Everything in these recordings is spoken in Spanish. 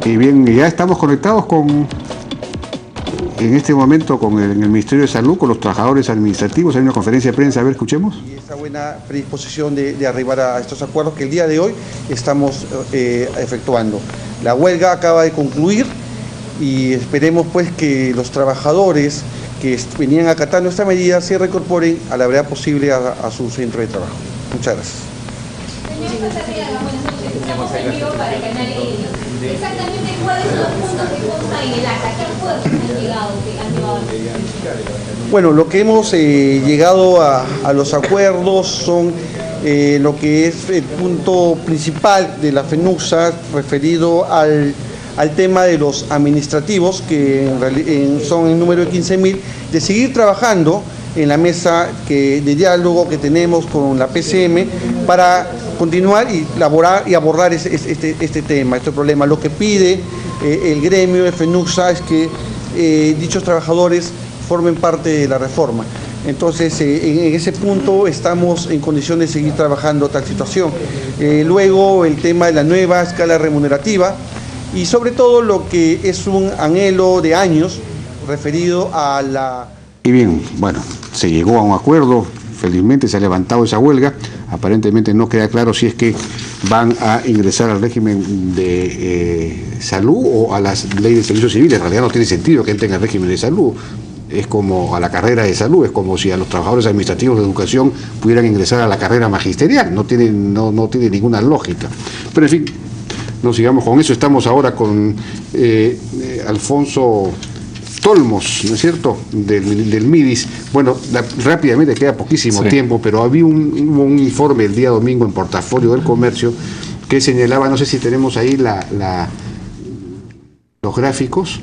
Y bien, ya estamos conectados en este momento con el Ministerio de Salud, con los trabajadores administrativos. Hay una conferencia de prensa, a ver, escuchemos. Y esta buena predisposición de arribar a estos acuerdos que el día de hoy estamos efectuando. La huelga acaba de concluir y esperemos pues que los trabajadores que venían acatando esta medida se reincorporen a la brevedad posible a su centro de trabajo. Muchas gracias. Estamos en vivo para Canal Ellos. Exactamente cuáles son los puntos que constan en el acta, qué acuerdos han llegado. Bueno, lo que hemos llegado a los acuerdos son lo que es el punto principal de la FENUCSA referido al tema de los administrativos, que son el número de 15.000, de seguir trabajando en la mesa de diálogo que tenemos con la PCM para continuar y elaborar y abordar este tema, este problema. Lo que pide el gremio de FENUCSA es que dichos trabajadores formen parte de la reforma. Entonces, en ese punto estamos en condiciones de seguir trabajando tal situación. Luego, el tema de la nueva escala remunerativa y sobre todo lo que es un anhelo de años referido a la... Y bien, bueno, se llegó a un acuerdo, felizmente se ha levantado esa huelga, aparentemente no queda claro si es que van a ingresar al régimen de salud o a las leyes de servicios civiles. En realidad no tiene sentido que entren al régimen de salud, es como a la carrera de salud, es como si a los trabajadores administrativos de educación pudieran ingresar a la carrera magisterial, no tiene ninguna lógica. Pero en fin, no sigamos con eso. Estamos ahora con Alfonso Tolmos, ¿no es cierto?, del MIDIS. Bueno, rápidamente, queda poquísimo tiempo, pero hubo un informe el día domingo en Portafolio del Comercio que señalaba, no sé si tenemos ahí los gráficos,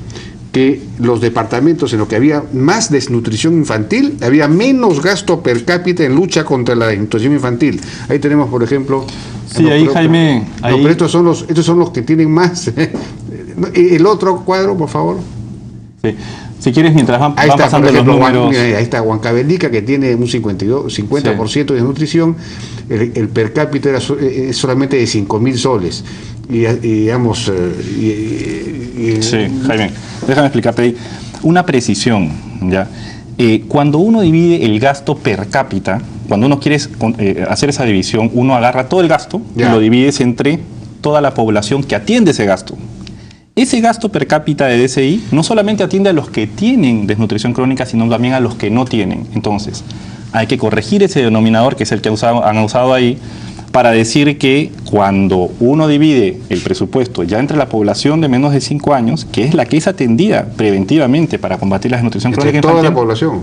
que los departamentos en los que había más desnutrición infantil, había menos gasto per cápita en lucha contra la desnutrición infantil. Ahí tenemos, por ejemplo... Sí, ahí, Jaime... No, pero estos son los que tienen más. El otro cuadro, por favor. Sí. Si quieres, mientras van pasando los números... Ahí está Huancavelica, que tiene un 50% de desnutrición. El per cápita es solamente de 5.000 soles. Y digamos... Sí, Jaime, déjame explicarte ahí. Una precisión, ¿ya? Cuando uno divide el gasto per cápita, cuando uno quiere hacer esa división, uno agarra todo el gasto y lo divides entre toda la población que atiende ese gasto. Ese gasto per cápita de DCI no solamente atiende a los que tienen desnutrición crónica, sino también a los que no tienen. Entonces, hay que corregir ese denominador, que es el que han usado ahí, para decir que cuando uno divide el presupuesto ya entre la población de menos de 5 años, que es la que es atendida preventivamente para combatir la desnutrición crónica infantil, toda la población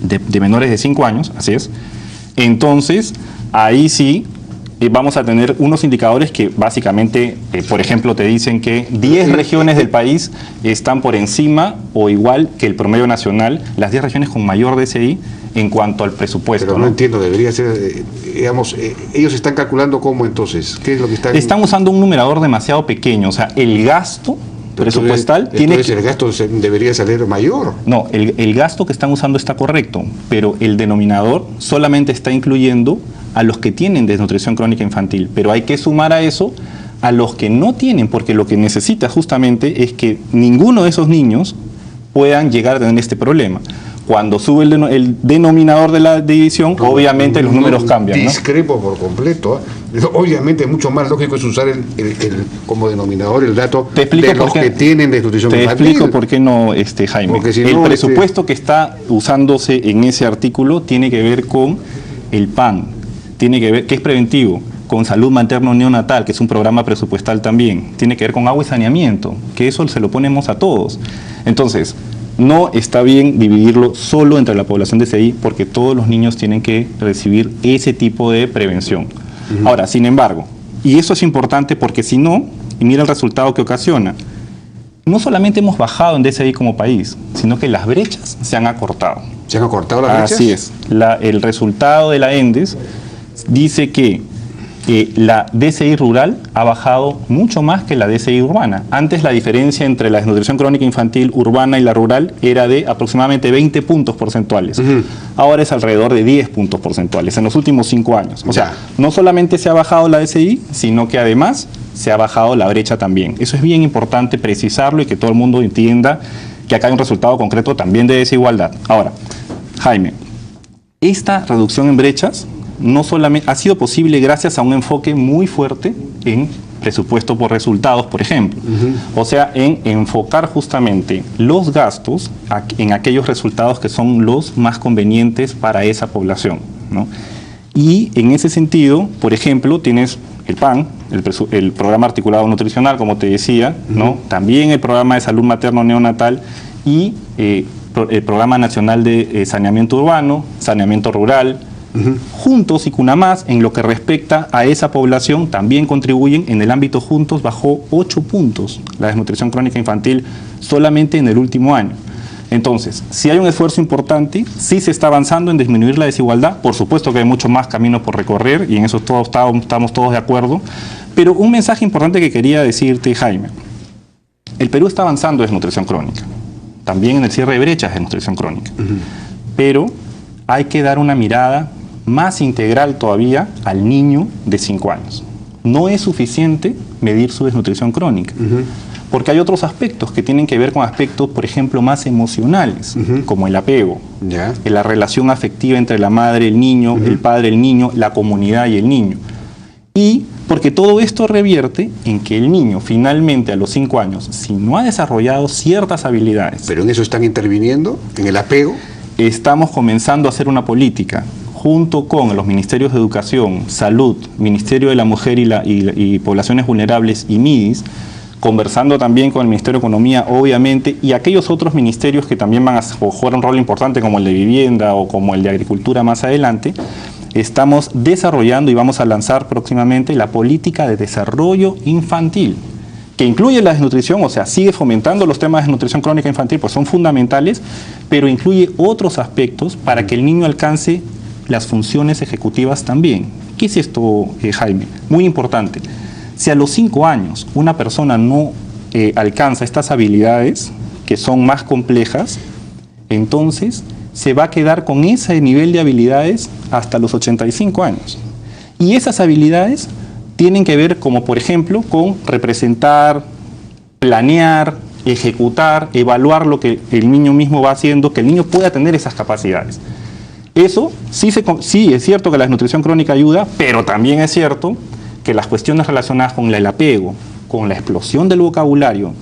de menores de 5 años, así es, entonces ahí sí vamos a tener unos indicadores que básicamente, por ejemplo, te dicen que 10 regiones del país están por encima o igual que el promedio nacional, las 10 regiones con mayor DCI en cuanto al presupuesto. Pero no entiendo, debería ser, digamos, ellos están calculando cómo entonces, ¿qué es lo que están...? Están usando un numerador demasiado pequeño, o sea, el gasto presupuestal entonces el gasto debería salir mayor. No, el gasto que están usando está correcto, pero el denominador solamente está incluyendo a los que tienen desnutrición crónica infantil, pero hay que sumar a eso a los que no tienen, porque lo que necesita justamente es que ninguno de esos niños puedan llegar a tener este problema. Cuando sube el denominador de la división, obviamente los números cambian, ¿no? Discrepo por completo. Obviamente es mucho más lógico es usar como denominador el dato de los que tienen desnutrición infantil. Te explico por qué no, Jaime. Si el presupuesto que está usándose en ese artículo tiene que ver con el PAN, tiene que ver, que es preventivo, con salud materno-neonatal, que es un programa presupuestal también, tiene que ver con agua y saneamiento, que eso se lo ponemos a todos. Entonces, no está bien dividirlo solo entre la población de DCI porque todos los niños tienen que recibir ese tipo de prevención. Ahora, sin embargo, y eso es importante porque si no, y mira el resultado que ocasiona, no solamente hemos bajado en DCI como país, sino que las brechas se han acortado. ¿Se han acortado las brechas? Así es. El resultado de la ENDES dice que la DCI rural ha bajado mucho más que la DCI urbana. Antes la diferencia entre la desnutrición crónica infantil urbana y la rural era de aproximadamente 20 puntos porcentuales. Ahora es alrededor de 10 puntos porcentuales en los últimos 5 años. O sea, no solamente se ha bajado la DCI, sino que además se ha bajado la brecha también. Eso es bien importante precisarlo y que todo el mundo entienda que acá hay un resultado concreto también de desigualdad. Ahora, Jaime, esta reducción en brechas no solamente ha sido posible gracias a un enfoque muy fuerte en presupuesto por resultados, por ejemplo. O sea, en enfocar justamente los gastos en aquellos resultados que son los más convenientes para esa población, ¿no? Y en ese sentido, por ejemplo, tienes el PAN, el Programa Articulado Nutricional, como te decía, ¿no? También el Programa de Salud Materno-Neonatal y el Programa Nacional de Saneamiento Urbano, Saneamiento Rural. Juntos y Cunamás, en lo que respecta a esa población, también contribuyen. En el ámbito Juntos bajó 8 puntos la desnutrición crónica infantil solamente en el último año. Entonces, si hay un esfuerzo importante, sí se está avanzando en disminuir la desigualdad. Por supuesto que hay mucho más camino por recorrer y en eso estamos todos de acuerdo. Pero un mensaje importante que quería decirte, Jaime: el Perú está avanzando en desnutrición crónica, también en el cierre de brechas de desnutrición crónica. Pero hay que dar una mirada más integral todavía al niño de 5 años. No es suficiente medir su desnutrición crónica, porque hay otros aspectos que tienen que ver con aspectos, por ejemplo, más emocionales, como el apego, la relación afectiva entre la madre, el niño, el padre, el niño, la comunidad y el niño. Y porque todo esto revierte en que el niño finalmente a los 5 años, si no ha desarrollado ciertas habilidades... ¿Pero en eso están interviniendo? ¿En el apego? Estamos comenzando a hacer una política junto con los Ministerios de Educación, Salud, Ministerio de la Mujer y Poblaciones Vulnerables y MIDIS, conversando también con el Ministerio de Economía, obviamente, y aquellos otros ministerios que también van a jugar un rol importante, como el de Vivienda o como el de Agricultura más adelante. Estamos desarrollando y vamos a lanzar próximamente la política de desarrollo infantil, que incluye la desnutrición, o sea, sigue fomentando los temas de desnutrición crónica infantil, pues son fundamentales, pero incluye otros aspectos para que el niño alcance las funciones ejecutivas también. ¿Qué es esto, Jaime? Muy importante. Si a los 5 años una persona no alcanza estas habilidades, que son más complejas, entonces se va a quedar con ese nivel de habilidades hasta los 85 años. Y esas habilidades tienen que ver, como por ejemplo, con representar, planear, ejecutar, evaluar lo que el niño mismo va haciendo, que el niño pueda tener esas capacidades. Eso sí es cierto que la desnutrición crónica ayuda, pero también es cierto que las cuestiones relacionadas con el apego, con la explosión del vocabulario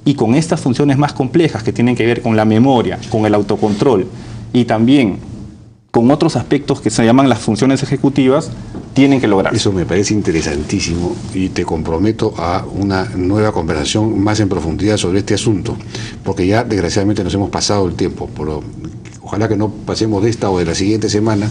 y con estas funciones más complejas que tienen que ver con la memoria, con el autocontrol y también con otros aspectos que se llaman las funciones ejecutivas, tienen que lograr. Eso me parece interesantísimo y te comprometo a una nueva conversación más en profundidad sobre este asunto, porque ya desgraciadamente nos hemos pasado el tiempo. Ojalá que no pasemos de esta o de la siguiente semana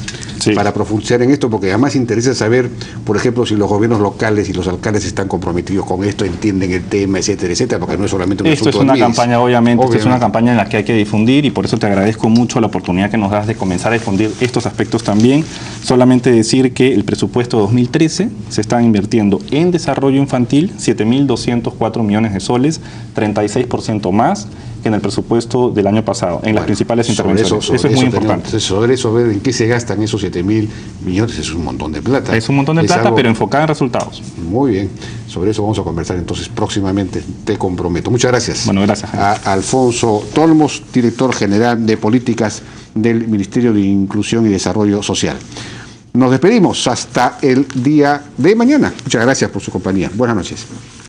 para profundizar en esto, porque además interesa saber, por ejemplo, si los gobiernos locales y los alcaldes están comprometidos con esto, entienden el tema, etcétera, etcétera, porque no es solamente un asunto de Esto es una campaña, obviamente, esto es una campaña en la que hay que difundir y por eso te agradezco mucho la oportunidad que nos das de comenzar a difundir estos aspectos también. Solamente decir que el presupuesto 2013 se está invirtiendo en desarrollo infantil 7.204 millones de soles, 36% más que en el presupuesto del año pasado, en las principales intervenciones. Eso es muy importante. Sobre eso, ver en qué se gastan esos 7.000 millones, es un montón de plata. Es un montón de plata, pero enfocada en resultados. Muy bien. Sobre eso vamos a conversar entonces próximamente, te comprometo. Muchas gracias. Bueno, gracias. A Alfonso Tolmos, director general de políticas del Ministerio de Inclusión y Desarrollo Social. Nos despedimos hasta el día de mañana. Muchas gracias por su compañía. Buenas noches.